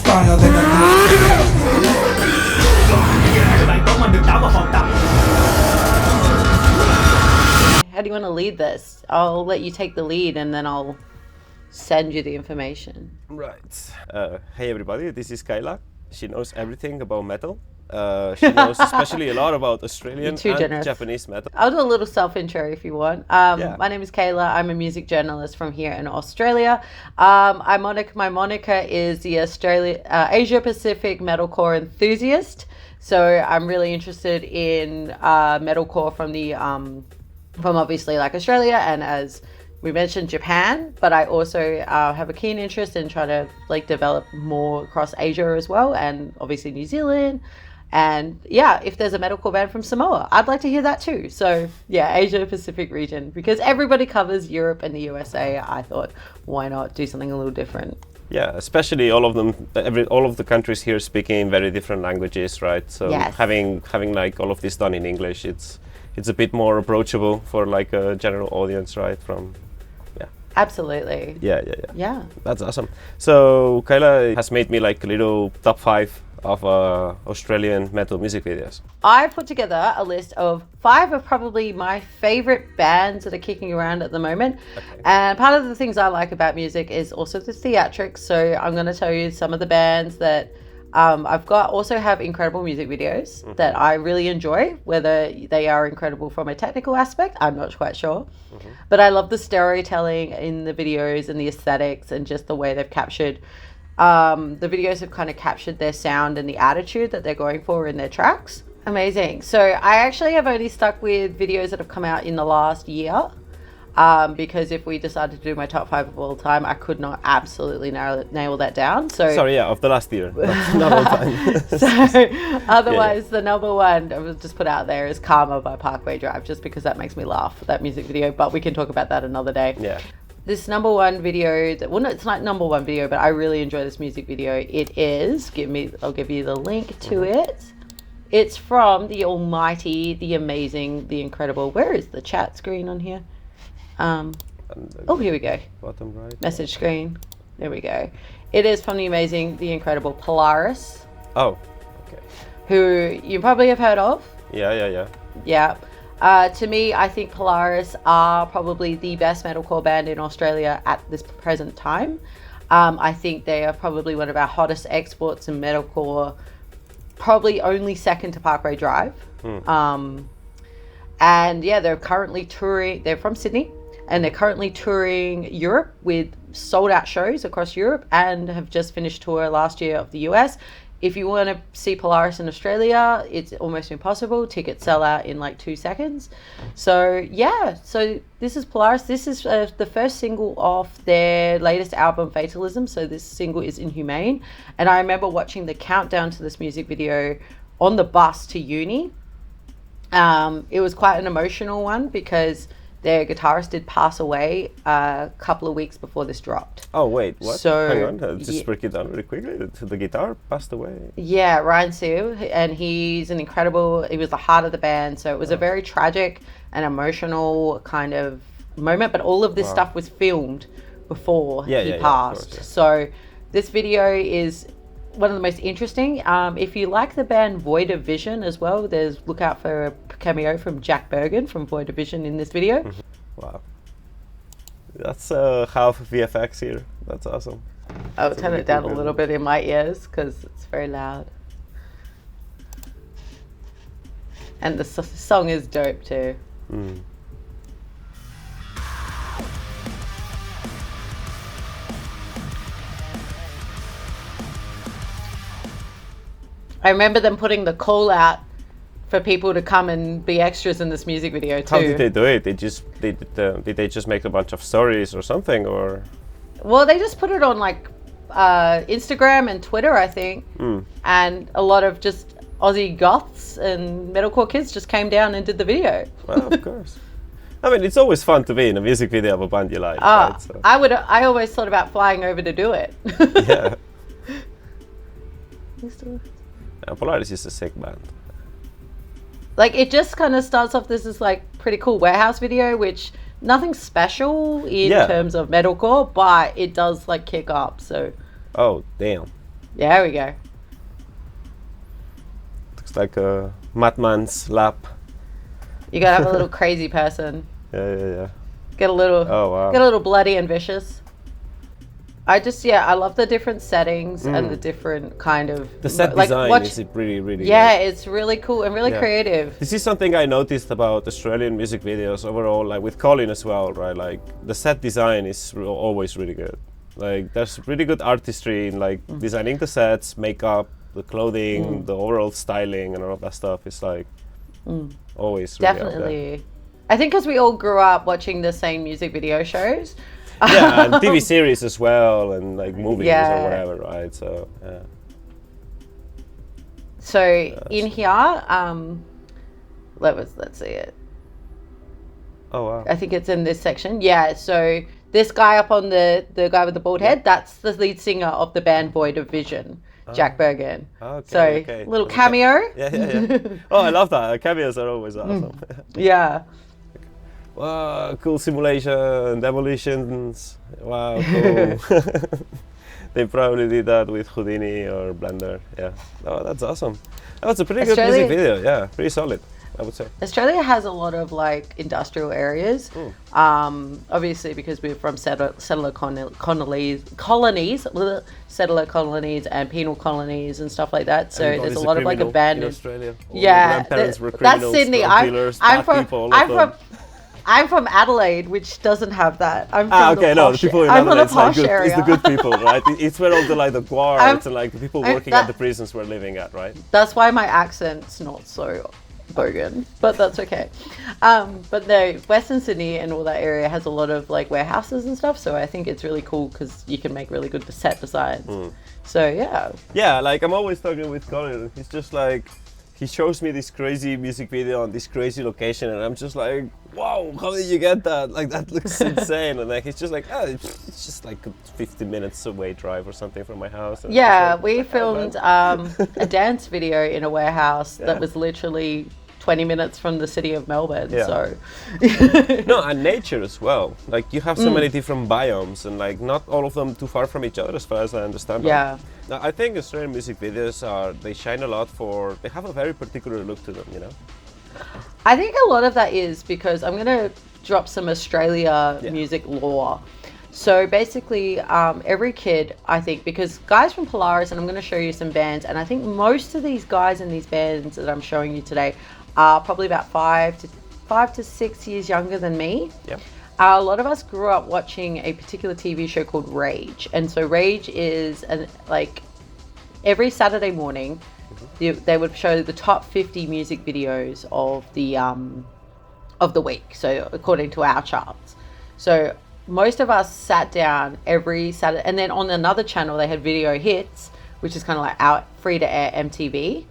How do you want to lead this? I'll let you take the lead and then I'll send you the information. Right. Hey everybody, this is Kayla. She knows everything about metal. She knows especially a lot about Australian and Japanese metal. I'll do a little self-intro if you want. My name is Kayla. I'm a music journalist from here in Australia. My moniker is the Asia Pacific metalcore enthusiast. So I'm really interested in metalcore from obviously like Australia and, as we mentioned, Japan, but I also have a keen interest in trying to like develop more across Asia as well, and obviously New Zealand. And yeah, if there's a metalcore band from Samoa, I'd like to hear that too. So yeah, Asia Pacific region, because everybody covers Europe and the USA. I thought, why not do something a little different? Yeah, especially all of them, all of the countries here speaking very different languages, right? So yes. having like all of this done in English, it's a bit more approachable for like a general audience, right? Absolutely. Yeah. That's awesome. So Kayla has made me like a little top 5 of Australian metal music videos. I put together a list of 5 of probably my favorite bands that are kicking around at the moment. Okay. And part of the things I like about music is also the theatrics. So I'm going to tell you some of the bands that also have incredible music videos that I really enjoy. Whether they are incredible from a technical aspect, I'm not quite sure. But I love the storytelling in the videos and the aesthetics and just the way they've captured. The videos have kind of captured their sound and the attitude that they're going for in their tracks. Amazing. So I actually have only stuck with videos that have come out in the last year. Because if we decided to do my top 5 of all time, I could not absolutely nail that down. So sorry, yeah, of the last year, not all time. So otherwise, the number one I will just put out there is Karma by Parkway Drive, just because that makes me laugh, that music video. But we can talk about that another day. Yeah. This number one video, it's not number one video, but I really enjoy this music video. It is, I'll give you the link to it. It's from the almighty, the amazing, the incredible. Where is the chat screen on here? Here we go. Bottom right. Message screen. There we go. It is from the amazing, the incredible Polaris. Oh, okay. Who you probably have heard of. Yeah. To me, I think Polaris are probably the best metalcore band in Australia at this present time. I think they are probably one of our hottest exports in metalcore, probably only second to Parkway Drive. And yeah, they're currently touring. They're from Sydney, and they're currently touring Europe with sold out shows across Europe, and have just finished tour last year of the US. If you want to see Polaris in Australia, it's almost impossible. Tickets sell out in like 2 seconds. So yeah, so this is Polaris. This is the first single off their latest album, Fatalism. So this single is Inhumane. And I remember watching the countdown to this music video on the bus to uni. It was quite an emotional one because their guitarist did pass away a couple of weeks before this dropped. Oh wait, what? So, hang on, just break it down really quickly. The guitar passed away. Yeah, Ryan Seal, and he was the heart of the band. So it was a very tragic and emotional kind of moment. But all of this stuff was filmed before he passed. Course, So this video is one of the most interesting. If you like the band Void of Vision as well, look out for a cameo from Jack Bergen from Void of Vision in this video. Wow. That's half VFX here. That's awesome. I'll turn it down a little bit in my ears because it's very loud. And the song is dope too. I remember them putting the call out for people to come and be extras in this music video too. How did they do it? Did they just make a bunch of stories or something, or? Well, they just put it on like Instagram and Twitter, I think. And a lot of just Aussie goths and metalcore kids just came down and did the video. Well, of course. I mean, it's always fun to be in a music video of a band you like. Right? So. I always thought about flying over to do it. Yeah. Polaris is a sick band. Like, it just kind of starts off this is like pretty cool warehouse video, which nothing special in terms of metalcore, but it does like kick up. So. Oh damn. There we go. Looks like a madman's lap. You gotta have a little crazy person. Yeah. Get a little, wow. Get a little bloody and vicious. I love the different settings and the different kind of the set design is really yeah, good. It's really cool and really creative. This is something I noticed about Australian music videos overall, like with Colin as well, right? Like the set design is always really good. Like there's really good artistry in like designing the sets, makeup, the clothing, the overall styling, and all of that stuff. Is like always really definitely. I think because we all grew up watching the same music video shows. Yeah, and TV series as well, and like movies or whatever, right? So yeah. So in here, let's see it. Oh wow! I think it's in this section. Yeah. So this guy up on the guy with the bald head, that's the lead singer of the band Void of Vision, Jack Bergen. Okay. Little cameo. Yeah. Oh, I love that. Cameos are always awesome. Yeah. Wow, cool simulation, demolitions. Wow, cool. They probably did that with Houdini or Blender. Yeah. Oh, that's awesome. Oh, it's a pretty good music video. Yeah, pretty solid, I would say. Australia has a lot of like industrial areas. Obviously because we're from settler colonies and penal colonies and stuff like that. So there's a lot of like abandoned. In Australia. Yeah, that's Sydney. I'm from Adelaide, which doesn't have that. I'm from the people in Adelaide, it's the good people, right? It's where all the guards and like the people working at the prisons were living at, right? That's why my accent's not so bogan, but that's okay. But no, Western Sydney and all that area has a lot of like warehouses and stuff, so I think it's really cool because you can make really good set designs. So yeah. Yeah, like I'm always talking with Colin. He's just like, he shows me this crazy music video on this crazy location, and I'm just like, wow, how did you get that? Like, that looks insane. And like, it's just like, it's just like a 50 minutes away drive or something from my house. And like, we filmed a dance video in a warehouse that was literally 20 minutes from the city of Melbourne. So no, and nature as well. Like, you have so many different biomes, and like not all of them too far from each other as far as I understand. Now, I think Australian music videos they shine a lot they have a very particular look to them, you know? I think a lot of that is because I'm going to drop some Australia music lore. So basically, every kid, I think, because guys from Polaris, and I'm going to show you some bands, and I think most of these guys in these bands that I'm showing you today are probably about 5 to 6 years younger than me. A lot of us grew up watching a particular TV show called Rage. And so Rage is like every Saturday morning, they would show the top 50 music videos of the week. So according to our charts. So most of us sat down every Saturday, and then on another channel, they had video hits, which is kind of like our free to air MTV.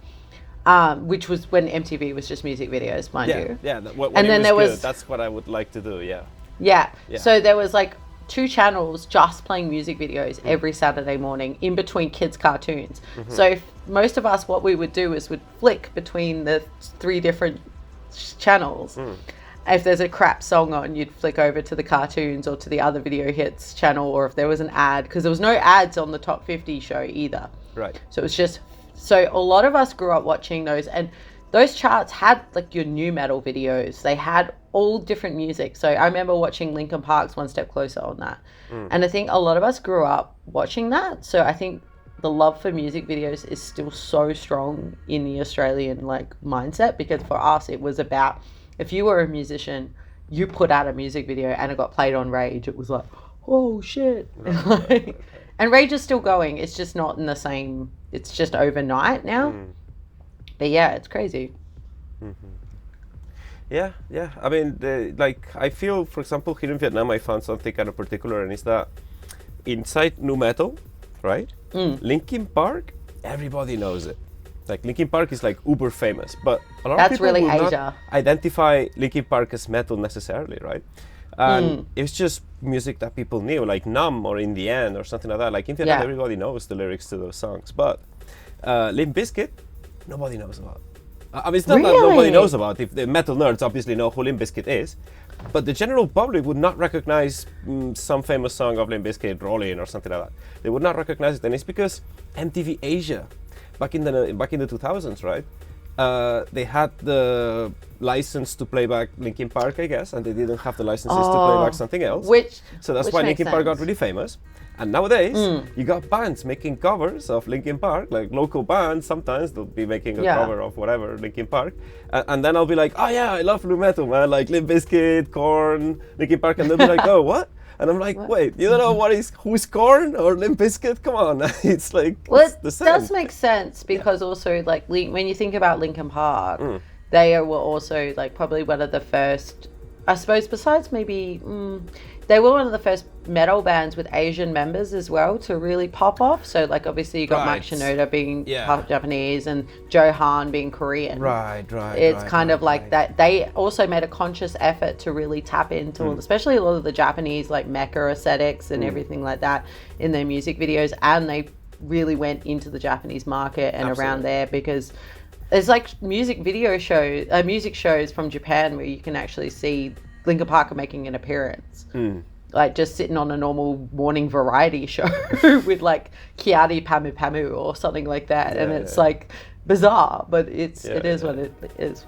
Which was when MTV was just music videos, mind you. Yeah, and then there was that's what I would like to do. Yeah. So there was like 2 channels just playing music videos every Saturday morning in between kids' cartoons. So most of us, what we would do is would flick between the 3 different channels. If there's a crap song on, you'd flick over to the cartoons or to the other video hits channel, or if there was an ad, because there was no ads on the top 50 show either. Right. So it was just, so a lot of us grew up watching those, and those charts had like your new metal videos. They had all different music. So I remember watching Linkin Park's One Step Closer on that. And I think a lot of us grew up watching that. So I think the love for music videos is still so strong in the Australian like mindset, because for us it was about, if you were a musician, you put out a music video and it got played on Rage, it was like, oh shit. And Rage is still going. It's just not in the same, it's just overnight now. But yeah, it's crazy. Yeah. I mean, I feel, for example, here in Vietnam, I found something kind of particular, and it's that inside nu metal, right? Linkin Park, everybody knows it. Like, Linkin Park is like uber famous, but a lot of people really will Asia. not identify Linkin Park as metal necessarily, right? And it's just music that people knew, like Numb or In the End or something like that. Like in Vietnam, everybody knows the lyrics to those songs, but Limp Bizkit, nobody knows about. I mean, it's not that nobody knows about. If the metal nerds obviously know who Limp Bizkit is, but the general public would not recognize some famous song of Limp Bizkit, Rollin' or something like that. They would not recognize it, and it's because MTV Asia, back in the 2000s, right? They had the license to play back Linkin Park, I guess, and they didn't have the licenses to play back something else. So that's why Linkin Park got really famous. And nowadays, you got bands making covers of Linkin Park, like local bands. Sometimes they'll be making a cover of whatever Linkin Park, and then I'll be like, oh yeah, I love new metal, man, like Limp Bizkit, Korn, Linkin Park, and they'll be like, oh what? And I'm like, wait, you don't know who's Korn or Limp Bizkit? Come on, it's like it's the same. It does make sense because also like when you think about Linkin Park, they were also like probably one of the first, I suppose, besides maybe. They were one of the first metal bands with Asian members as well to really pop off. So, like, obviously you got Mike Shinoda being half Japanese and Joe Han being Korean. It's kind of like that. They also made a conscious effort to really tap into, especially a lot of the Japanese, like, mecha aesthetics and everything like that in their music videos. And they really went into the Japanese market and around there because there's, like, music shows from Japan where you can actually see Linkin Park making an appearance, like just sitting on a normal morning variety show with like Kiari Pamu Pamu or something like that, and it's like bizarre, but it is what it is.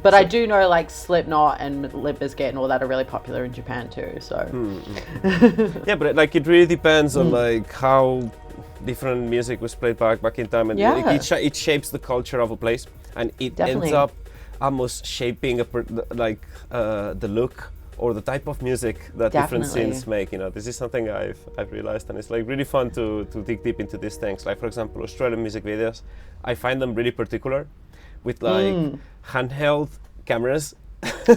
But I do know like Slipknot and Limp Bizkit and all that are really popular in Japan too. So yeah, but like it really depends on like how different music was played back in time, and it shapes the culture of a place, and it ends up almost shaping the look or the type of music that different scenes make. You know, this is something I've realized, and it's like really fun to dig deep into these things. Like for example, Australian music videos, I find them really particular, with like handheld cameras.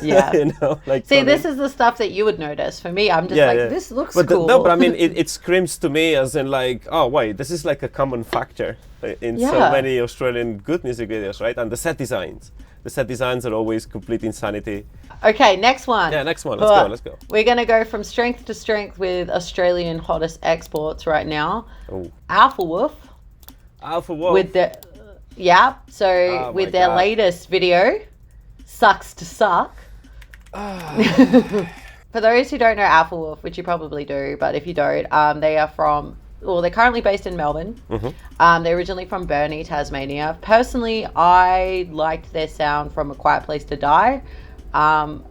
You know, like this is the stuff that you would notice. For me, I'm just this looks cool. But I mean, it screams to me as in like, oh wait, this is like a common factor in so many Australian good music videos, right? And the set designs. The set designs are always complete insanity. Okay, next one. Yeah, next one. Let's go. We're going to go from strength to strength with Australian hottest exports right now. Alpha Wolf. With their latest video, Sucks to Suck. For those who don't know Alpha Wolf, which you probably do, but if you don't, they're currently based in Melbourne. They're originally from Burnie, Tasmania. Personally, I liked their sound from A Quiet Place to Die.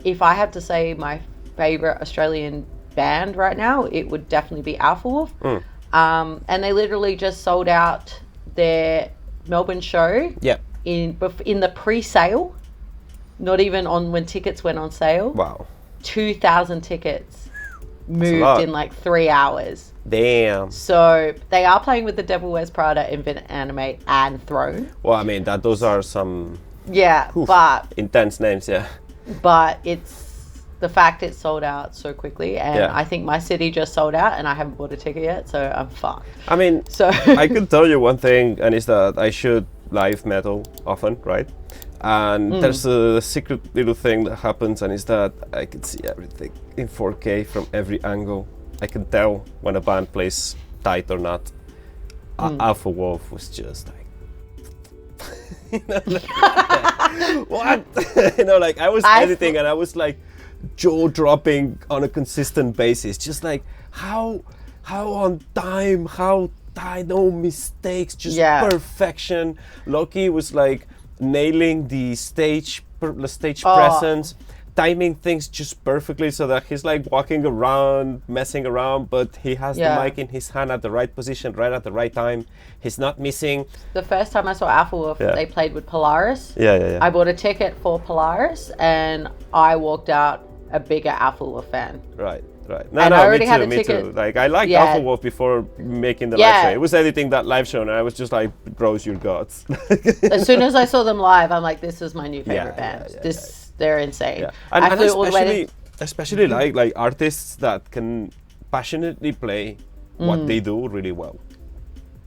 If I had to say my favorite Australian band right now, it would definitely be Alpha Wolf. And they literally just sold out their Melbourne show in the pre-sale, not even on when tickets went on sale. Wow. 2,000 tickets moved in like 3 hours. Damn. So they are playing with The Devil Wears Prada, Infinite Animate, and Throne. Well, I mean, those are some but intense names, But it's the fact it's sold out so quickly, and I think my city just sold out, and I haven't bought a ticket yet, so I'm fucked. I mean, I can tell you one thing, and it's that I shoot live metal often, right? And there's a secret little thing that happens, and it's that I can see everything in 4K from every angle. I can tell when a band plays tight or not. Alpha Wolf was just like, what? You know, like I was editing and I was like jaw dropping on a consistent basis, just like how on time, how tight, no mistakes, just perfection. Loki was like nailing the stage presence, timing things just perfectly so that he's like walking around, messing around, but he has the mic in his hand at the right position, right at the right time. He's not missing. The first time I saw Alpha Wolf, they played with Polaris. I bought a ticket for Polaris, and I walked out a bigger Alpha Wolf fan. Right. No, I already had a ticket. Too. Like I liked Alpha Wolf before making the live show. It was editing that live show, and I was just like, "Gross your guts." As soon as I saw them live, I'm like, "This is my new favorite band. They're insane." And I flew all the way. Especially like artists that can passionately play what they do really well.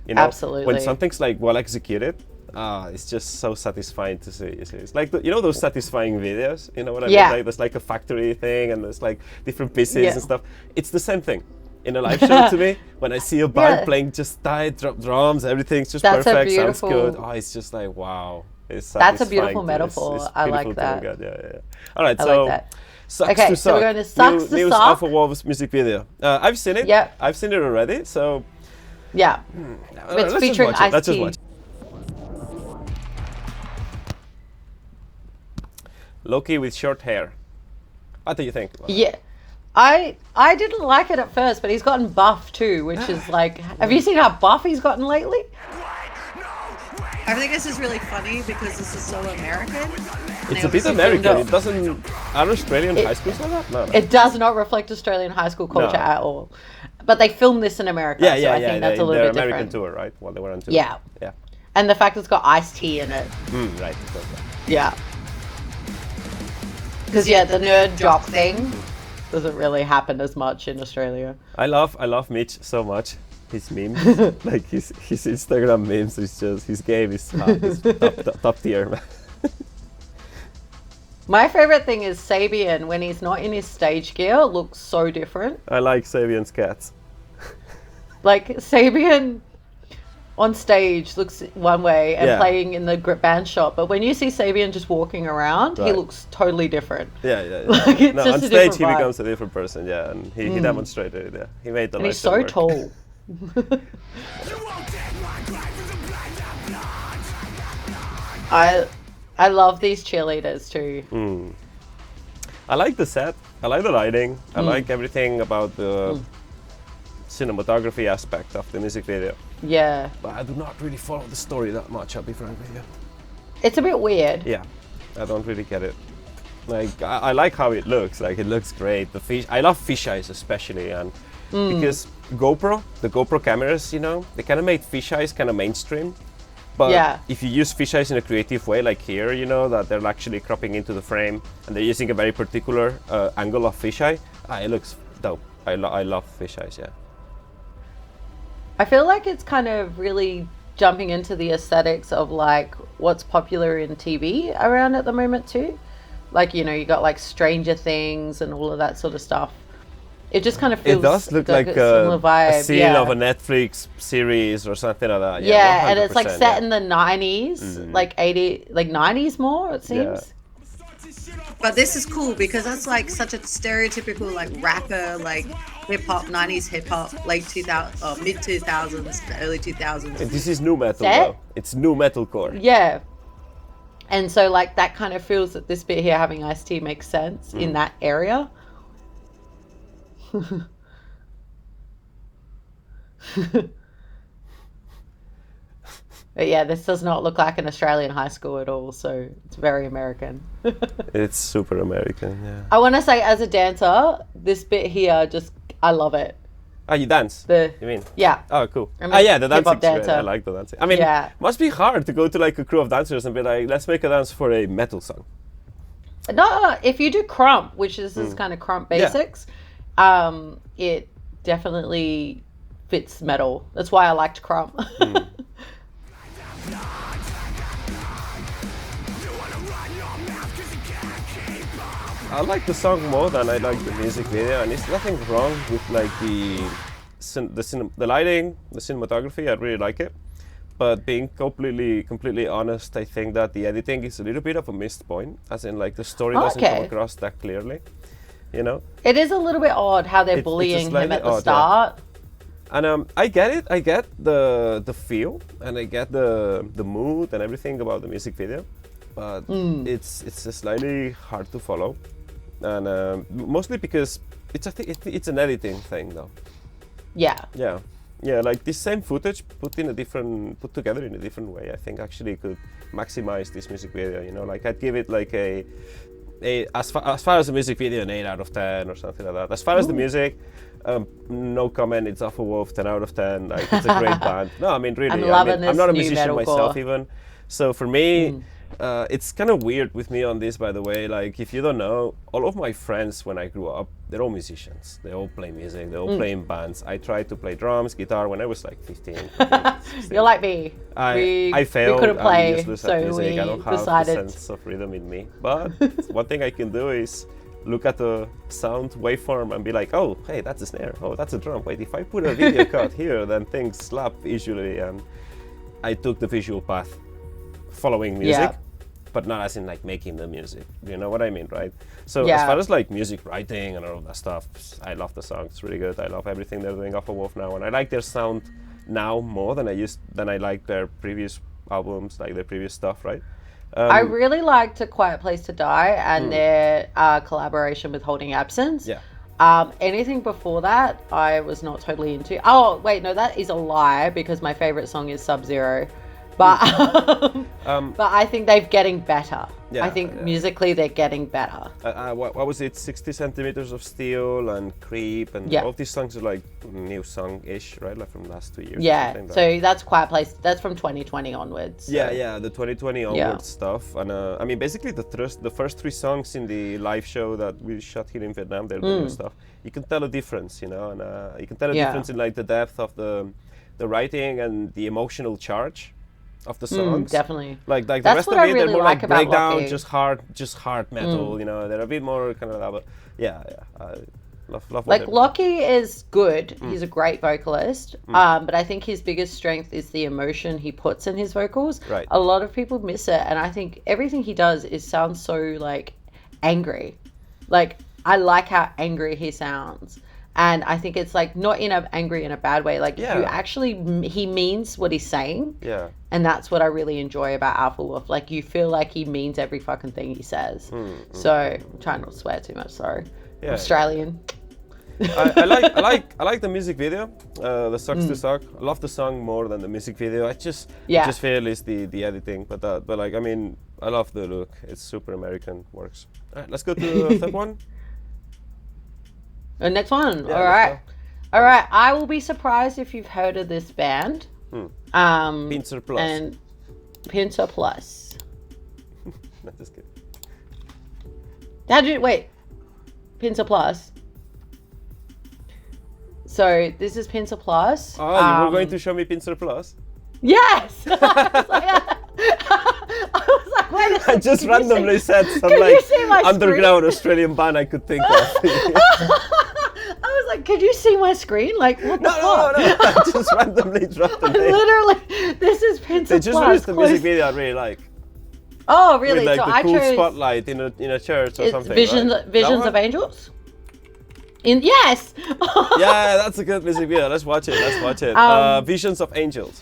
You know, absolutely. When something's like well executed, it's just so satisfying to see. It's like those satisfying videos. You know what I mean? Like there's like a factory thing, and there's like different pieces and stuff. It's the same thing in a live show to me. When I see a band playing just tight drums, everything's just perfect, sounds good. It's just like wow. is That's a satisfying beautiful to- metaphor. it's I like beautiful to that. look at, yeah. All right, I so like that. Sucks Okay, to so Suck. we're going to Sucks to News Suck. Alpha Wolf's music video. I've seen it. Yep. I've seen it already. So Yeah. let's It's just featuring watch it. Let's just Ice-T. watch it. Loki with short hair. What do you think? Yeah. I didn't like it at first, but he's gotten buff too, which is like, have you seen how buff he's gotten lately? I think this is really funny because this is so American. And It's they a bit obviously American. filmed It doesn't. Are Australian high schools like that? No. It does not reflect Australian high school culture No. at all. But they filmed this in America, Yeah, so yeah, I yeah. think that's a Their little bit American different. tour, right? While they were on tour. Yeah. Yeah. And the fact it's got Ice-T in it. Right. Yeah. Because yeah, the nerd jock thing doesn't really happen as much in Australia. I love Mitch so much. His memes, like his Instagram memes, is just his game is top tier, man. My favorite thing is Sabian when he's not in his stage gear looks so different. I like Sabian's cats. Like Sabian on stage looks one way and Yeah. playing in the band shop, but when you see Sabian just walking around, he Right. looks totally different. Yeah. Like, it's No, just on a stage different he vibe. becomes a different person, yeah, and he demonstrated it. Yeah, he made the And he's lights so work. tall. I love these cheerleaders too. I like the set. I like the lighting. I like everything about the cinematography aspect of the music video. Yeah. But I do not really follow the story that much. I'll be frank with you. It's a bit weird. Yeah, I don't really get it. Like I like how it looks. Like it looks great. The fish. I love fisheyes especially, and because the GoPro cameras, you know, they kind of made fisheyes kind of mainstream. But Yeah. if you use fisheyes in a creative way, like here, you know, that they're actually cropping into the frame and they're using a very particular angle of fisheye, it looks dope. I love fisheyes. Yeah. I feel like it's kind of really jumping into the aesthetics of like what's popular in TV around at the moment too. Like, you know, you got like Stranger Things and all of that sort of stuff. It just kind of feels It does look like similar a vibe. scene yeah. of a Netflix series or something like that. Yeah, and it's like 100%, set yeah. in the 90s, like 80, like 90s more, it seems. But this is cool because that's like such a stereotypical like rapper, like hip hop, 90s hip hop, late 2000, mid 2000s, to early 2000s. This is new metal, Set? though. It's new metalcore. Yeah. And so like that kind of feels that this bit here having Ice-T makes sense in that area. But yeah, this does not look like an Australian high school at all, so it's very American. It's super American, yeah. I want to say, as a dancer, this bit here, just, I love it. Oh, you dance? The You mean? Yeah. Oh, cool. I'm a Yeah, the hip-hop dancing's great. dancer. I like the dancing. I mean, Yeah. must be hard to go to like a crew of dancers and be like, let's make a dance for a metal song. No, if you do crump, which is this kind of crump Yeah. basics, it definitely fits metal. That's why I liked crump. I like the song more than I like the music video, and there's nothing wrong with like the lighting, the cinematography. I really like it, but being completely honest, I think that the editing is a little bit of a missed point, as in like the story doesn't come Okay. across that clearly, you know. It is a little bit odd how they're It's a bullying him slightly at the odd, yeah. start. And I get it. I get the feel, and I get the mood and everything about the music video, but it's slightly hard to follow, and mostly because it's an editing thing, though. Yeah. Yeah. Like this same footage put together in a different way, I think actually could maximize this music video. You know, like I'd give it like as far as the music video, an 8 out of 10 or something like that. As far as the music, no comment. It's Alpha Wolf, 10 out of 10. Like it's a great band. No, I mean really. I'm loving this I'm not a new musician metalcore. myself even, so for me, it's kind of weird with me on this. By the way, like if you don't know, all of my friends when I grew up, they're all musicians. They all play music. They all play in bands. I tried to play drums, guitar when I was like 15. 16. You're like me. I failed. We couldn't I'm play, useless at so music. we I don't have decided. the sense of rhythm in me. But one thing I can do is look at the sound waveform and be like, oh, hey, that's a snare. Oh, that's a drum. Wait, if I put a video cut here, then things slap visually. And I took the visual path following music, Yeah. but not as in like making the music. You know what I mean, right? So Yeah. as far as like music writing and all of that stuff, I love the song. It's really good. I love everything they're doing off of Wolf now, and I like their sound now more than I liked their previous albums, like their previous stuff, right? I really liked A Quiet Place to Die and their collaboration with Holding Absence. Yeah. Anything before that, I was not totally into. Oh, wait, no, that is a lie because my favorite song is Sub-Zero. But but I think they're getting better. Yeah, I think yeah. musically they're getting better. What was it? 60 Centimeters of Steel and Creep and Yeah. all these songs are like new song-ish, right? Like from the last 2 years. or Yeah, something, so that's Quiet Place. That's from 2020 onwards. So. Yeah, the 2020 onwards stuff, and I mean, basically the first 3 songs in the live show that we shot here in Vietnam, they're doing stuff. You can tell a difference, you know, and you can tell a difference in like the depth of the writing and the emotional charge of the songs. Definitely. Like the That's rest what of I it, really they're more like like about breakdown, Lockie. just hard metal. You know, they're a bit more kind of that. But yeah, I love what Like they're doing. Lockie is good. He's a great vocalist. But I think his biggest strength is the emotion he puts in his vocals. Right. A lot of people miss it, and I think everything he does sounds so like angry. Like I like how angry he sounds. And I think it's like not angry in a bad way. Like Yeah. you actually, he means what he's saying. Yeah. And that's what I really enjoy about Alpha Wolf. Like you feel like he means every fucking thing he says. So I'm trying not to swear too much. Sorry. Yeah. Australian. I like the music video, the Sucks to Suck. I love the song more than the music video. I just feel is the editing, but like I mean I love the look. It's super American, works. All right, let's go to the third one. The next one. Yeah, All let's right. All right. I will be surprised if you've heard of this band. Pincer Plus. And Pincer Plus. Not this good. Wait. Pincer Plus. So this is Pincer Plus. Oh, you were going to show me Pincer Plus? Yes. I was like, wait a I second. just can you randomly see- said some can you like see my underground Australian band I could think of. I was like, could you see my screen? Like, what the No, fuck? I just randomly dropped the name. Literally, this is Pincer They just Plus. released the music close- video I really like. Oh, really? With like So the I cool chose spotlight in a church or it's something. Visions, right? Visions That of one? Angels. Yes. Yeah, that's a good music video. Let's watch it. Visions of Angels.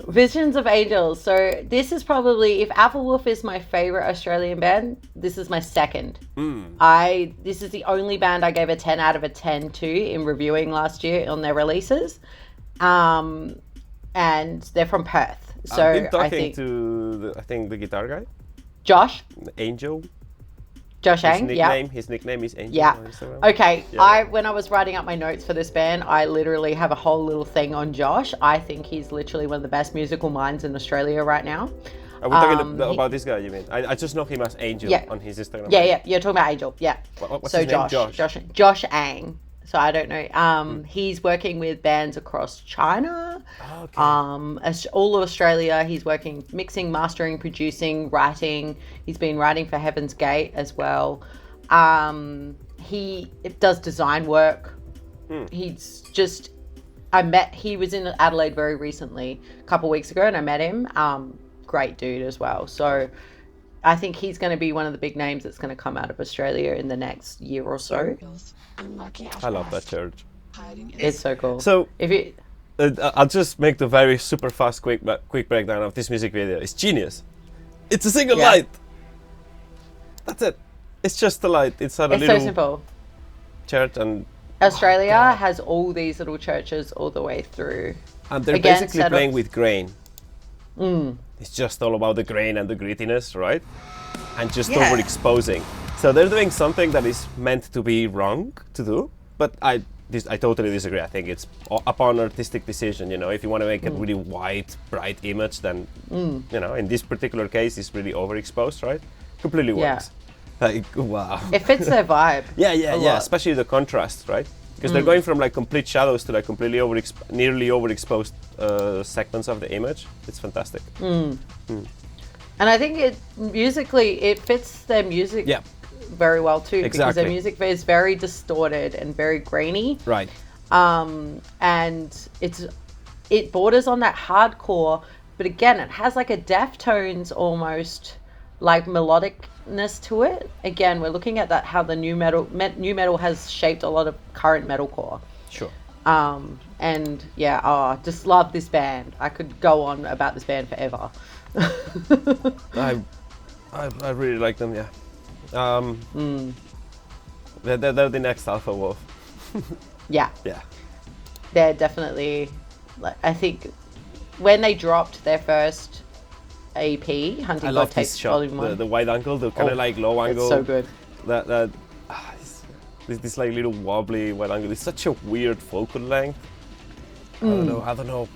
Visions of Angels. So this is probably, if Alpha Wolf is my favorite Australian band, this is my second. This is the only band I gave a 10 out of a 10 to in reviewing last year on their releases. And they're from Perth. So I've been I talking think to the guitar guy, Josh Angel. Ang, yeah. His nickname is Angel. Yeah. on Instagram. Okay. Yeah. When I was writing up my notes for this band, I literally have a whole little thing on Josh. I think he's literally one of the best musical minds in Australia right now. Are we talking about this guy? You mean? I just know him as Angel on his Instagram. Yeah. You're talking about Angel. Yeah. What's So his name? Josh Ang. So I don't know. He's working with bands across China, Okay. all of Australia. He's working, mixing, mastering, producing, writing. He's been writing for Heaven's Gate as well. He does design work. He's just, he was in Adelaide very recently, a couple weeks ago, and I met him. Great dude as well. So I think he's going to be one of the big names that's going to come out of Australia in the next year or so. I love that church. It's so cool. So if you, I'll just make the very super fast, quick breakdown of this music video. It's genius. It's a single Yeah. light. That's it. It's just a light. It's at a it's little so simple. church, and Australia has all these little churches all the way through. they're Again, basically set playing up- with grain. It's just all about the grain and the grittiness, right? And just Yeah. overexposing. So they're doing something that is meant to be wrong to do, but I totally disagree. I think it's upon artistic decision. You know, if you want to make a really white, bright image, then you know, in this particular case, it's really overexposed, right? Completely Yeah. works. Like wow. It fits their vibe. Yeah, a yeah. lot. Especially the contrast, right? Because they're going from like complete shadows to like completely nearly overexposed segments of the image. It's fantastic. And I think musically it fits their music Yeah. very well too, because Exactly. their music is very distorted and very grainy. Right. And it borders on that hardcore, but again, it has like a Deftones almost like melodicness to it. Again, we're looking at that how the new metal has shaped a lot of current metalcore. Sure. And yeah, just love this band. I could go on about this band forever. I really like them. Yeah. They're the next Alpha Wolf. Yeah. Yeah. They're definitely, like, I think when they dropped their first EP, Hunting I God love Tapes this shot, Volume 1. the wide angle, the kind of like low angle. It's so good. This like little wobbly wide angle. It's such a weird focal length. I don't know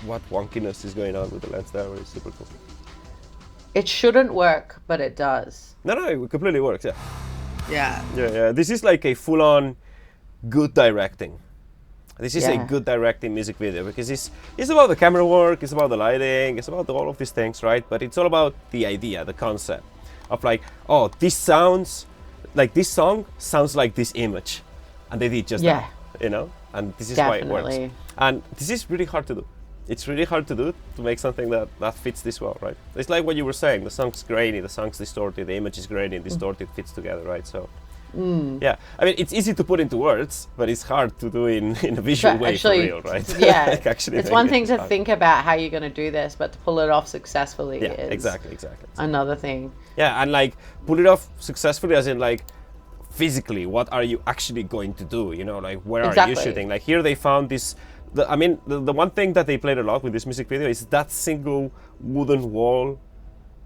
what wonkiness is going on with the lens there. But it's super cool. It shouldn't work, but it does. No, it completely works. Yeah. Yeah. Yeah. This is like a full-on good directing. This is a good directing music video because it's about the camera work, it's about the lighting, it's about all of these things, right? But it's all about the idea, the concept of like, oh, this sounds like this song sounds like this image, and they did just that, you know. And this is why it works. And this is really hard to do. It's really hard to do to make something that fits this well, right? It's like what you were saying. The song's grainy, the song's distorted, the image is grainy and distorted, fits together, right? So. Yeah, I mean, it's easy to put into words, but it's hard to do in a visual way for real, right? Yeah, like actually it's one thing to think about how you're going to do this, but to pull it off successfully is exactly. another thing. Yeah, and like pull it off successfully as in like physically, what are you actually going to do? You know, like where are you shooting? Like here they found this. The one thing that they played a lot with this music video is that single wooden wall,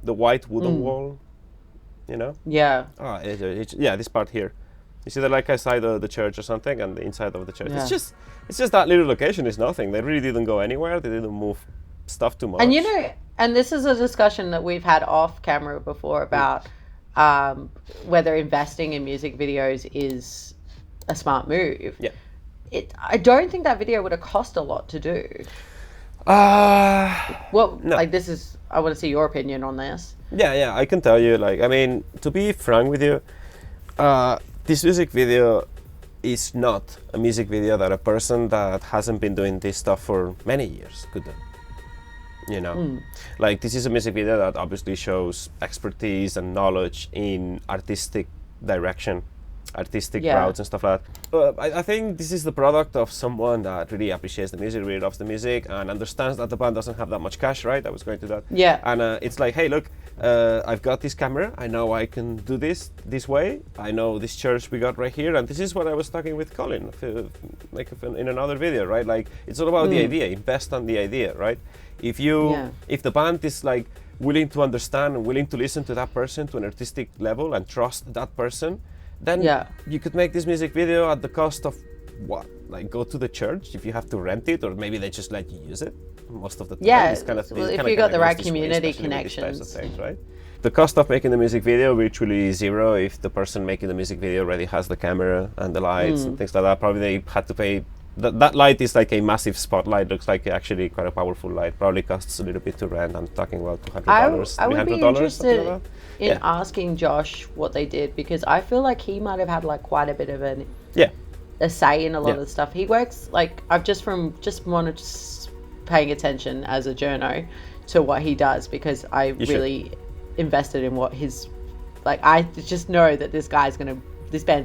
the white wooden wall. You know? Yeah. This part here. You see that like outside the church or something, and the inside of the church. Yeah. It's just that little location is nothing. They really didn't go anywhere. They didn't move stuff too much. And you know, and this is a discussion that we've had off camera before about whether investing in music videos is a smart move. Yeah. I don't think that video would have cost a lot to do. No. Like this is, I want to see your opinion on this. Yeah, I can tell you, like, I mean, to be frank with you, this music video is not a music video that a person that hasn't been doing this stuff for many years could do. You know, like this is a music video that obviously shows expertise and knowledge in artistic direction, artistic routes and stuff like that. I think this is the product of someone that really appreciates the music, really loves the music, and understands that the band doesn't have that much cash, right? I was going to that. Yeah. And it's like, hey, look, I've got this camera. I know I can do this way. I know this church we got right here, and this is what I was talking with Colin, in another video, right? Like, it's all about the idea. Invest on the idea, right? If the band is like willing to understand and willing to listen to that person to an artistic level and trust that person, then you could make this music video at the cost of what? Like go to the church if you have to rent it, or maybe they just let you use it most of the time. Yeah, if you got the right community connections. Things, right? The cost of making the music video virtually zero if the person making the music video already has the camera and the lights and things like that. Probably they had to pay. That light is like a massive spotlight. Looks like actually quite a powerful light. Probably costs a little bit to rent. I'm talking about $200, I would be interested like in asking Josh what they did, because I feel like he might have had like quite a bit of a say in a lot of the stuff. He works like I've just wanted paying attention as a journo to what he does, because I really invested in what his I just know that this band's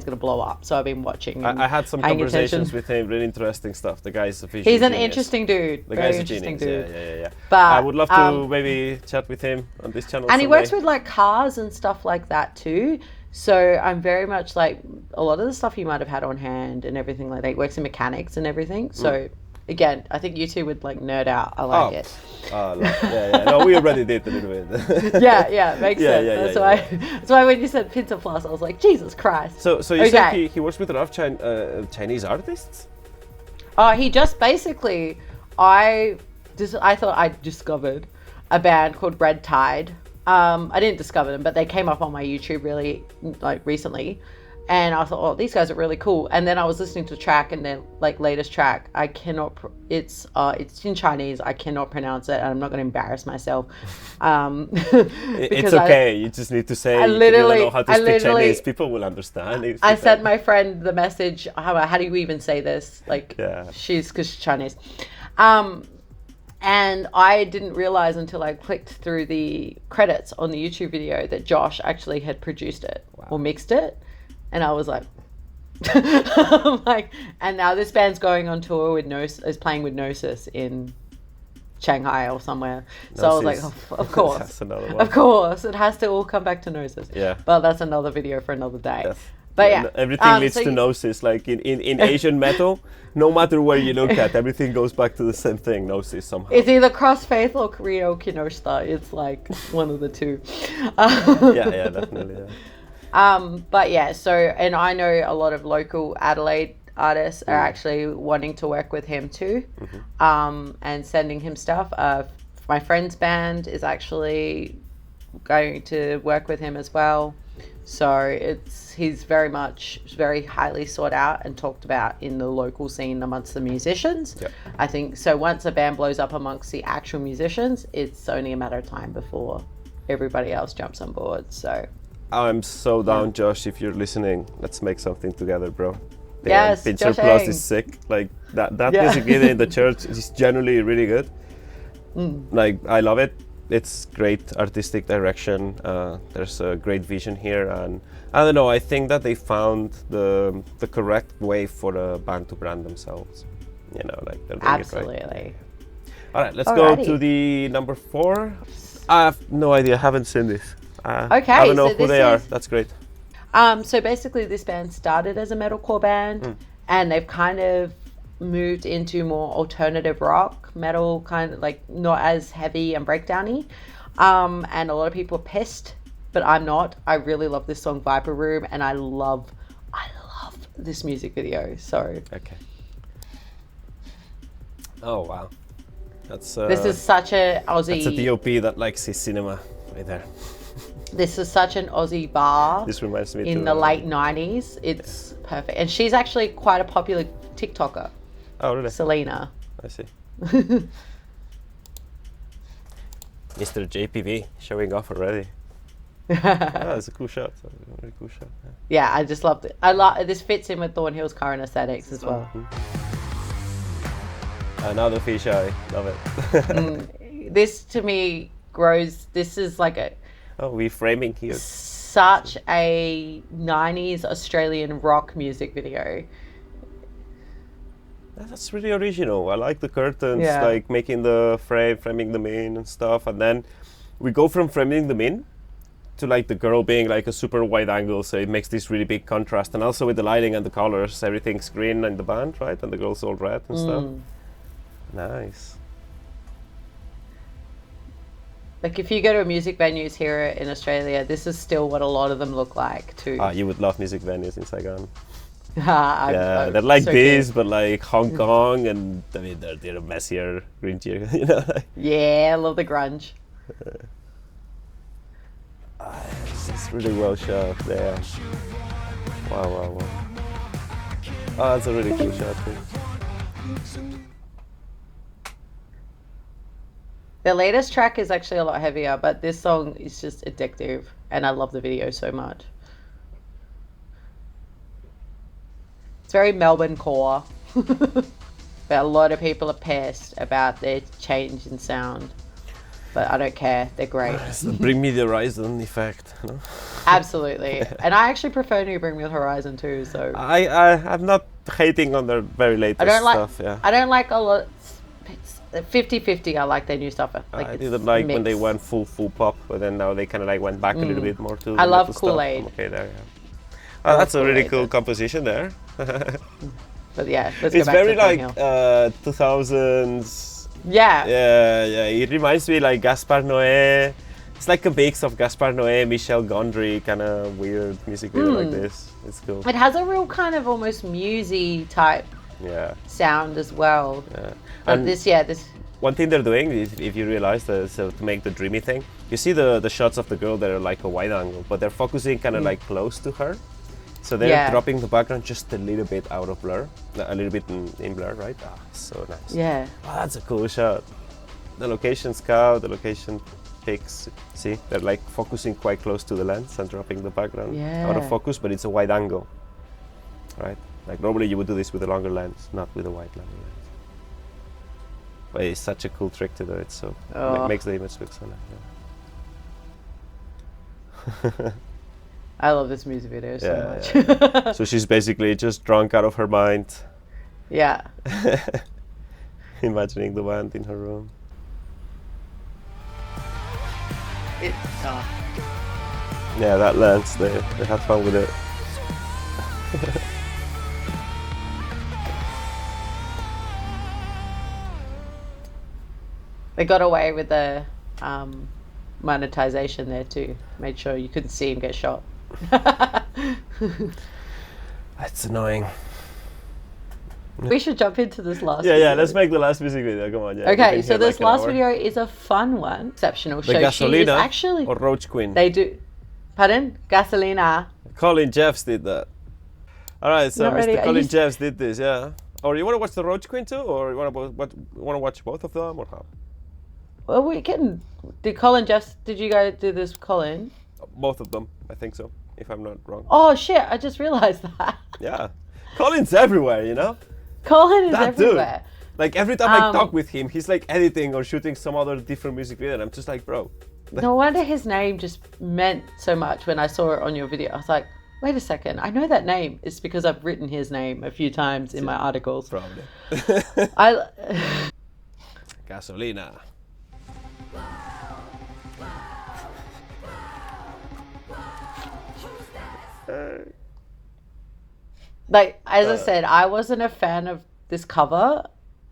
gonna blow up. So I've been watching. I had some conversations with him, really interesting stuff. The guy's a visual He's an genius. interesting dude. The Very guy's a interesting genius. dude. Yeah. But I would love to maybe chat with him on this channel. And someday. he works with like cars and stuff like that too. So I'm very much like a lot of the stuff he might have had on hand and everything like that. He works in mechanics and everything. So again, I think you two would like nerd out. I like it. No, we already did a little bit. yeah, makes sense. That's why when you said Pinter Plus, I was like, Jesus Christ. So you said he works with a lot of Chinese artists? He just basically, I thought I discovered a band called Red Tide. I didn't discover them, but they came up on my YouTube really like recently. And I thought, oh, these guys are really cool. And then I was listening to the track, and their like latest track, I cannot. It's in Chinese. I cannot pronounce it, and I'm not going to embarrass myself. It's okay. You just need to say. You don't know how to speak Chinese. People will understand. I sent my friend the message. How do you even say this? Like, because she's Chinese. And I didn't realize until I clicked through the credits on the YouTube video that Josh actually had produced it or mixed it. And I was like, and now this band's going on tour with is playing with Gnosis in Shanghai or somewhere. So I was like, of course. That's another one. Of course. It has to all come back to Gnosis. Yeah. But that's another video for another day. Yes. But yeah. Everything leads to Gnosis. Like in Asian metal, no matter where you look at, everything goes back to the same thing, Gnosis somehow. It's either Crossfaith or Ryo Kinoshita. It's like one of the two. Yeah, definitely. Yeah. But yeah, so, and I know a lot of local Adelaide artists are actually wanting to work with him too, and sending him stuff. My friend's band is actually going to work with him as well. So he's very highly sought out and talked about in the local scene amongst the musicians. Yep. I think so. Once a band blows up amongst the actual musicians, it's only a matter of time before everybody else jumps on board. So I'm so down, Josh. If you're listening, let's make something together, bro. Yes, Pincher Josh Plus Eng. is sick. Like that music video in the church is generally really good. Like I love it. It's great artistic direction. There's a great vision here, and I don't know. I think that they found the correct way for a band to brand themselves. You know, like they're doing absolutely. it right. All right, let's go to the number 4. I have no idea. I haven't seen this. Okay, I don't know so who they are. is- That's great. So basically this band started as a metalcore band and they've kind of moved into more alternative rock, metal, kind of like not as heavy and breakdowny. And a lot of people are pissed, but I'm not. I really love this song Viper Room, and I love this music video. So Okay. Oh wow. That's this is such a Aussie. that's a DOP that likes his cinema right there. This is such an Aussie bar. This reminds me in the late 90s. It's perfect. And she's actually quite a popular TikToker, Oh really? Selena. I see. Mr. JPV showing off already. Oh, that's a cool shot. That's a really cool shot. Yeah. Yeah, I just loved it. This fits in with Thornhill's current aesthetics as well. Another fisheye. Love it. This to me grows. This is like Oh, we're framing here. such a 90s Australian rock music video. That's really original. I like the curtains, Yeah. like making the framing them in and stuff. And then we go from framing them in to like the girl being like a super wide angle. So it makes this really big contrast. And also with the lighting and the colors, everything's green in the band, right? And the girl's all red and stuff. Nice. Like if you go to music venues here in Australia, this is still what a lot of them look like too. You would love music venues in Saigon. I'm They're like so this, keen. but like Hong Kong, and I mean they're messier, grinchier, you know. Yeah, I love the grunge. It's really well shot there. Wow. Oh, that's a really cool shot too. The latest track is actually a lot heavier, but this song is just addictive, and I love the video so much. It's very Melbourne core. But a lot of people are pissed about their change in sound. But I don't care, they're great. It's the Bring Me the Horizon effect. No? Absolutely. And I actually prefer New Bring Me the Horizon too, so I'm not hating on their very latest I don't like stuff. Yeah. I don't like a lot. It's 50-50. I like their new stuff. Like I it's didn't like when they mixed. went full pop, but then now they kind of like went back a little bit more to. I the love metal stuff. Kool-Aid. I'm okay there. Yeah. Oh, that's a really Kool-Aid, cool but- composition there. But yeah, let's It's go back very to like Thornhill. 2000s. Yeah. Yeah. It reminds me like Gaspar Noé. It's like a mix of Gaspar Noé, Michel Gondry, kind of weird music video like this. It's cool. It has a real kind of almost musy type Yeah. sound as well. Yeah. But And this one thing they're doing is, if you realize that, so to make the dreamy thing, you see the shots of the girl that are like a wide angle, but they're focusing kind of like close to her. So they're Yeah. dropping the background just a little bit out of blur, a little bit in blur, right? Ah, so nice. yeah. Oh, that's a cool shot. The location scout, the location picks. See, they're like focusing quite close to the lens and dropping the background out of Yeah. focus, but it's a wide angle, right? Like normally you would do this with a longer lens, not with a wide lens. But it's such a cool trick to do it, so makes the image look so nice. Yeah. I love this music video so much. Yeah. So she's basically just drunk out of her mind. Yeah. Imagining the band in her room. It's Yeah, that lands. They had fun with it. They got away with the monetization there too. Made sure you couldn't see him get shot. That's annoying. We should jump into this last Yeah, video. let's make the last music video. Come on, yeah. Okay, so this last video is a fun one. Exceptional. The So Gasolina she is actually or Roach Queen. They do. Pardon? Gasolina. Colin Jeffs did that. All right, so Not Mr. really. Colin Jeffs did this, yeah. Or you want to watch the Roach Queen too, or you want to watch both of them, or how? Well, we can. Did you guys do this, Colin? Both of them, I think so, if I'm not wrong. Oh shit! I just realized that. Yeah, Colin's everywhere, you know. Colin is That everywhere. dude. Like every time I talk with him, he's like editing or shooting some other different music video, and I'm just like, bro. No wonder his name just meant so much when I saw it on your video. I was like, wait a second, I know that name. It's because I've written his name a few times in my articles. Probably. Gasolina. Like, as I said, I wasn't a fan of this cover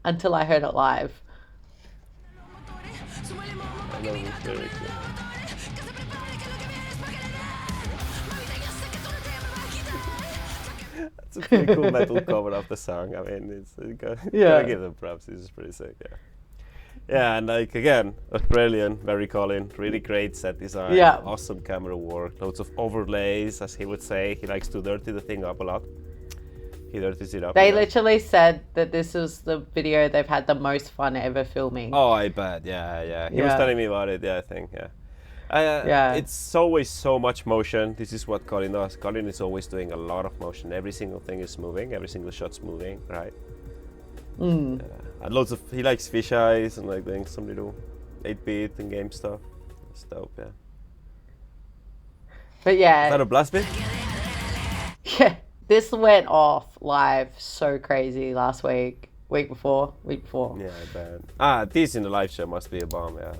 until I heard it live. I know this very cool. That's a pretty cool metal cover of the song. I mean, it's gotta give them props. This is pretty sick, yeah. Yeah, and like again, Australian, very Colin, really great set design, awesome camera work, loads of overlays, as he would say. He likes to dirty the thing up a lot. He dirties it up. They literally said that this was the video they've had the most fun ever filming. Oh, I bet, yeah. He was telling me about it, I think, It's always so much motion. This is what Colin does. Colin is always doing a lot of motion. Every single thing is moving. Every single shot's moving, right? And he likes fish eyes and like doing some little 8-bit and game stuff. It's dope, yeah. But yeah. Is that a blast bit? Yeah. This went off live so crazy last week before. Yeah, I bet. This in the live show must be a bomb, yeah.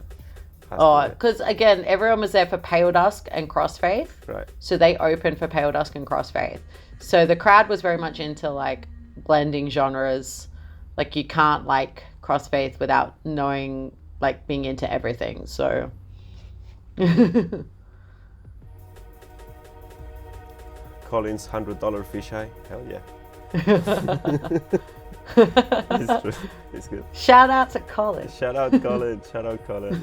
Because again, everyone was there for Pale Dusk and Crossfaith. Right. So they opened for Pale Dusk and Crossfaith. So the crowd was very much into like blending genres. Like you can't like Crossfaith without knowing, like being into everything. So. Colin's $100 fisheye. Hell yeah. It's true. It's good. Shout out to Colin. Shout out Colin.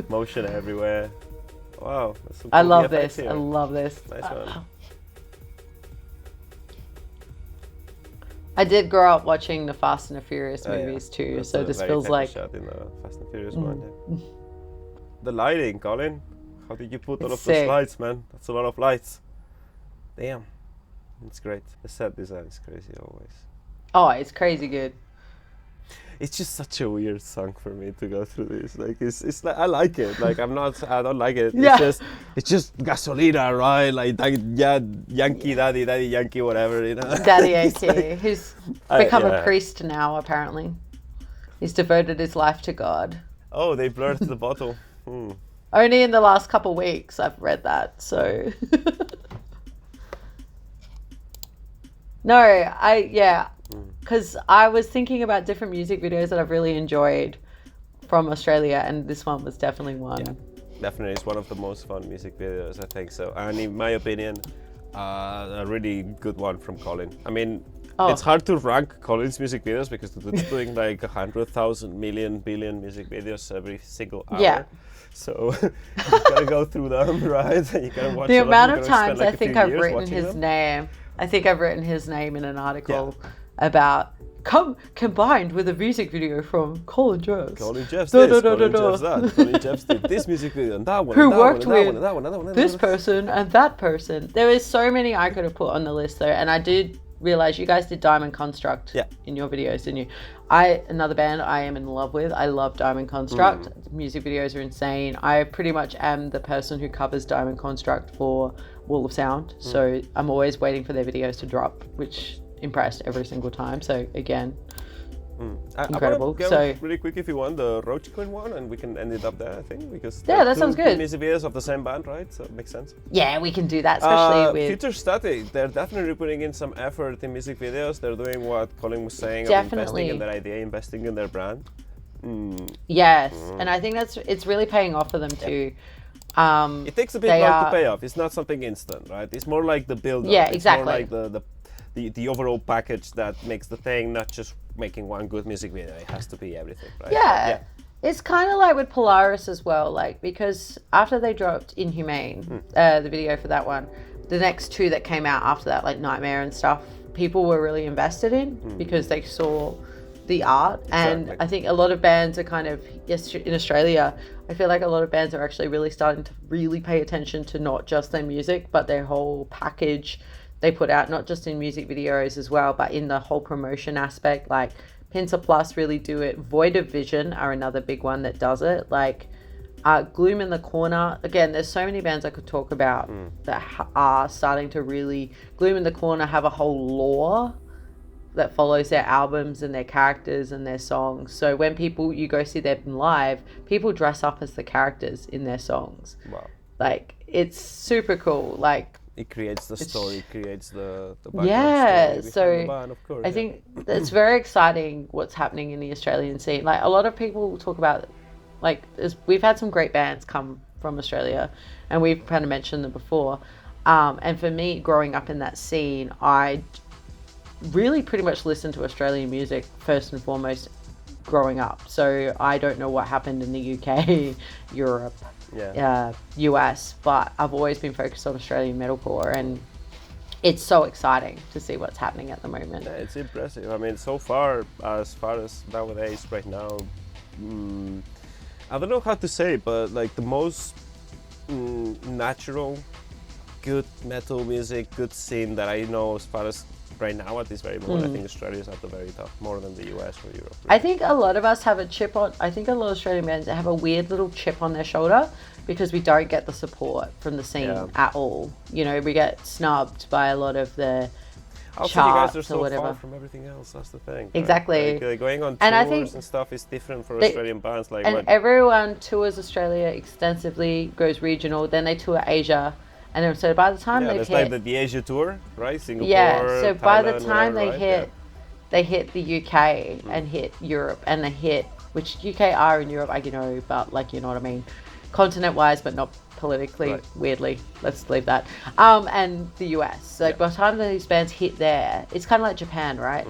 Motion everywhere. Wow. That's some I cool love VFX this. here. I love this. Nice one. I did grow up watching the Fast and the Furious movies too, That's so a this very feels like shot in the Fast and Furious one. Yeah. The lighting, Colin. How did you put all of sick. those lights, man? That's a lot of lights. Damn. It's great. The set design is crazy always. Oh, it's crazy good. It's just such a weird song for me to go through this. Like it's like I like it. Like I don't like it. Yeah. It's just gasolina, right? Like Yankee Daddy Yankee, whatever, you know. Daddy Yankee, who's become yeah. a priest now apparently. He's devoted his life to God. Oh, they blurred the bottle. Only in the last couple weeks I've read that, so. No, because I was thinking about different music videos that I've really enjoyed from Australia, and this one was definitely one. Yeah, definitely, it's one of the most fun music videos, I think so. And in my opinion, a really good one from Colin. I mean, it's hard to rank Colin's music videos because the dude's doing like 100,000 million billion music videos every single hour. Yeah. So you gotta go through them, right? You gotta watch The amount of spend, times like, I think I've written his name. I think I've written his name in an article about combined with a music video from Colin Jeffs. Colin Jeffs this, Colin Jeffs that. Colin Jeffs did this music video and that one. Who and that worked one, and with that one. this person and that person. There is so many I could have put on the list though, and I did realize you guys did Diamond Construct Yeah. in your videos, didn't you? Another band I am in love with. I love Diamond Construct. Music videos are insane. I pretty much am the person who covers Diamond Construct for Wall of Sound. So I'm always waiting for their videos to drop, which impressed every single time. So again, incredible. I So really quick, if you want the Roach Queen one, and we can end it up there, I think, because yeah, that sounds good. Music videos of the same band, right? So it makes sense. Yeah, we can do that, especially with Future Static. They're definitely putting in some effort in music videos. They're doing what Colin was saying, of Definitely. investing in their idea, investing in their brand. yes, and I think it's really paying off for them too. It takes a bit long to pay off. It's not something instant, right? It's more like the build-up. Yeah, it's exactly. more like the overall package that makes the thing, not just making one good music video. It has to be everything, right? Yeah. It's kind of like with Polaris as well, like, because after they dropped Inhumane, the video for that one, the next two that came out after that, like Nightmare and stuff, people were really invested in because they saw the art. And Exactly. I think a lot of bands are kind of, yes, in Australia, I feel like a lot of bands are actually really starting to really pay attention to not just their music, but their whole package they put out, not just in music videos as well, but in the whole promotion aspect. Like Pincer Plus really do it. Void of Vision are another big one that does it. Like Gloom in the Corner. Again, there's so many bands I could talk about that are starting to really... Gloom in the Corner have a whole lore that follows their albums and their characters and their songs. So when you go see them live, people dress up as the characters in their songs. Wow. Like, it's super cool. Like, it creates the story, it creates the background yeah, story so behind the band, of course. I think it's very exciting what's happening in the Australian scene. Like, a lot of people talk about, like, we've had some great bands come from Australia, and we've kind of mentioned them before. And for me, growing up in that scene, I really pretty much listened to Australian music first and foremost growing up. So I don't know what happened in the UK, Europe, US, but I've always been focused on Australian metalcore, and it's so exciting to see what's happening at the moment. Yeah, it's impressive. I mean, so far as nowadays, right now, I don't know how to say, but like the most natural, good metal music, good scene that I know as far as right now at this very moment, I think Australia's at the very top, more than the US or Europe. I think a lot of us have a chip on, I think a lot of Australian bands have a weird little chip on their shoulder because we don't get the support from the scene at all. You know, we get snubbed by a lot of the also, you guys charts are so or whatever. far from everything else, that's the thing. Exactly. Right? Like, going on And I tours think and stuff is different for Australian bands. Like, and what, everyone tours Australia extensively, goes regional, then they tour Asia. And then, so by the time they've there's hit... like the Asia tour, right? Singapore, so by the Thailand, time whatever, they hit the UK and hit Europe, and they hit, which UK are in Europe, you know, but like, you know what I mean, continent-wise, but not politically, weirdly. Let's leave that. And the US. So by the time these bands hit there, it's kind of like Japan, right?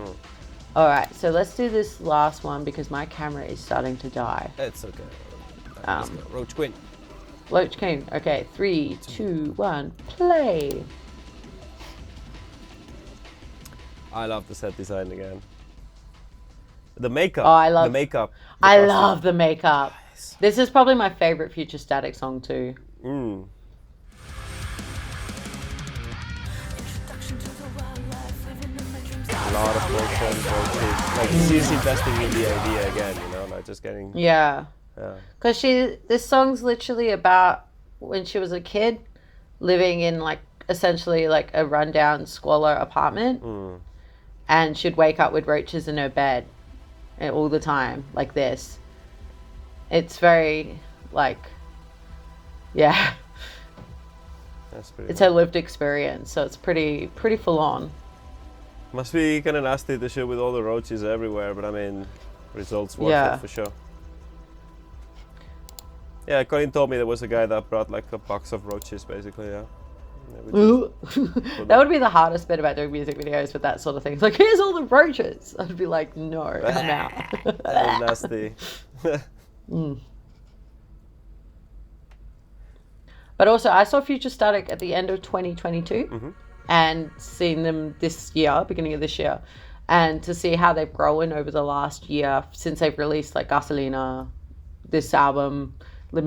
All right, so let's do this last one because my camera is starting to die. It's okay. Let's go. Roach Queen. Roach Queen. Okay, 3, 2, 1, play. I love the set design again. The makeup. Oh, I love the makeup. I love the makeup. Nice. This is probably my favorite Future Static song too. A lot of motion, like she's investing in the idea again, you know, like just getting. Yeah. Because this song's literally about when she was a kid, living in like essentially like a rundown squalor apartment, and she'd wake up with roaches in her bed, all the time like this. It's very like, yeah. That's pretty. It's her lived experience, so it's pretty full on. Must be kind of nasty to shoot with all the roaches everywhere, but I mean, results worth it for sure. Yeah, Colin told me there was a guy that brought like a box of roaches, basically. Yeah. That would be the hardest bit about doing music videos with that sort of thing. It's like, here's all the roaches. I'd be like, no, I'm out. That's nasty. But also, I saw Future Static at the end of 2022 and seen them this year, beginning of this year, and to see how they've grown over the last year since they've released like Gasolina, this album, I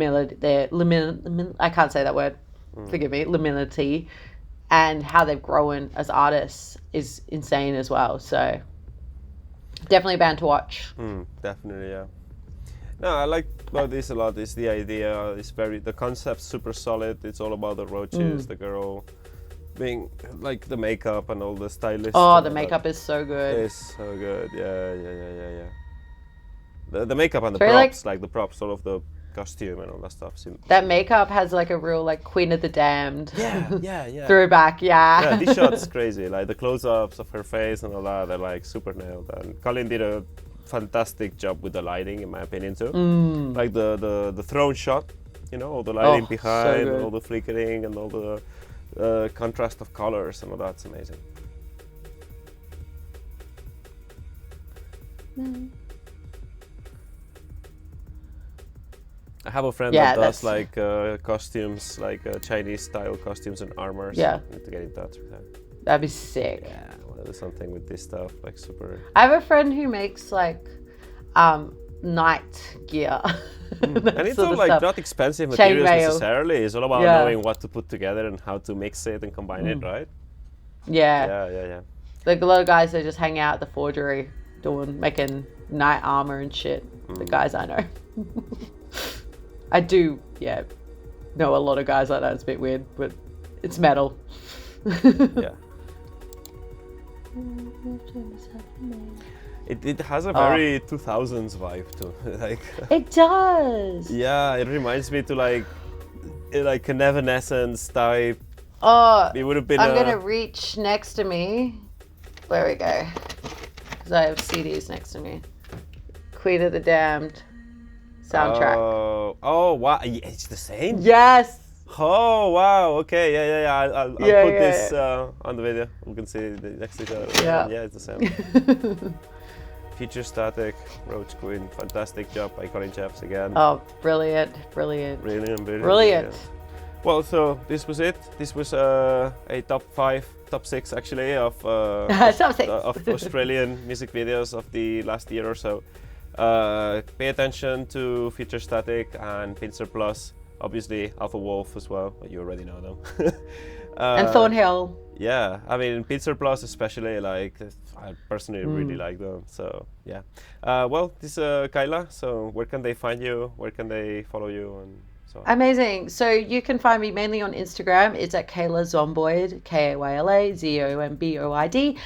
can't say that word. Forgive me, Limility. and how they've grown as artists is insane as well. So definitely a band to watch. Definitely, yeah. No, I like about this a lot. Is the idea? It's the concept's super solid. It's all about the roaches, the girl being like the makeup and all the stylists. Oh, the makeup is so good. It's so good. Yeah. The makeup and the very props, like the props, all of the costume and all that stuff. That makeup has like a real like Queen of the Damned. Yeah. Throwback, Yeah, this shot's crazy. Like the close-ups of her face and all that, they're like super nailed. And Colin did a fantastic job with the lighting, in my opinion, too. Like the throne shot, you know, all the lighting behind, all the flickering, and all the contrast of colors and all that's amazing. I have a friend that does like costumes, like Chinese style costumes and armors. Yeah. I need to get in touch with her. That'd be sick. Yeah, I want to do something with this stuff, like super. I have a friend who makes like night gear. And it's all like not expensive materials necessarily. It's all about knowing what to put together and how to mix it and combine it, right? Yeah. Like a lot of guys that just hang out at the forgery making night armor and shit. The guys I know. I do, know a lot of guys like that. It's a bit weird, but it's metal. Yeah. It has a very 2000s vibe too. Like it does. Yeah, it reminds me to like an Evanescence type. Oh, it would have been. I'm gonna reach next to me. Where we go? Because I have CDs next to me. Queen of the Damned soundtrack. Oh wow! It's the same. Yes. Oh wow! Okay, yeah. I'll put this on the video. We can see the next to each other. Yeah, it's the same. Future Static, Roach Queen, fantastic job by Colin Chaps again. Oh, brilliant. Brilliant. Well, so this was it. This was a top 6 actually of of Australian music videos of the last year or so. Pay attention to Future Static and Pincer Plus. Obviously Alpha Wolf as well, but you already know them. And Thornhill. Yeah, I mean Pincer Plus especially, like I personally really like them. So yeah. Well, this is Kayla. So where can they find you? Where can they follow you? And so on? Amazing. So you can find me mainly on Instagram. It's at Kayla Zomboid, Kayla Zomboid.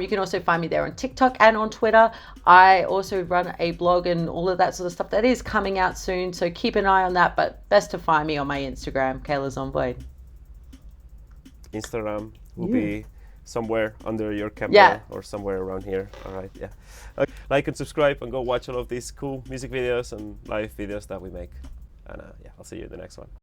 You can also find me there on TikTok and on Twitter. I also run a blog and all of that sort of stuff that is coming out soon. So keep an eye on that. But best to find me on my Instagram, Kayla Zomboid. Instagram will be somewhere under your camera or somewhere around here. All right, yeah. Okay. Like and subscribe and go watch all of these cool music videos and live videos that we make. And yeah, I'll see you in the next one.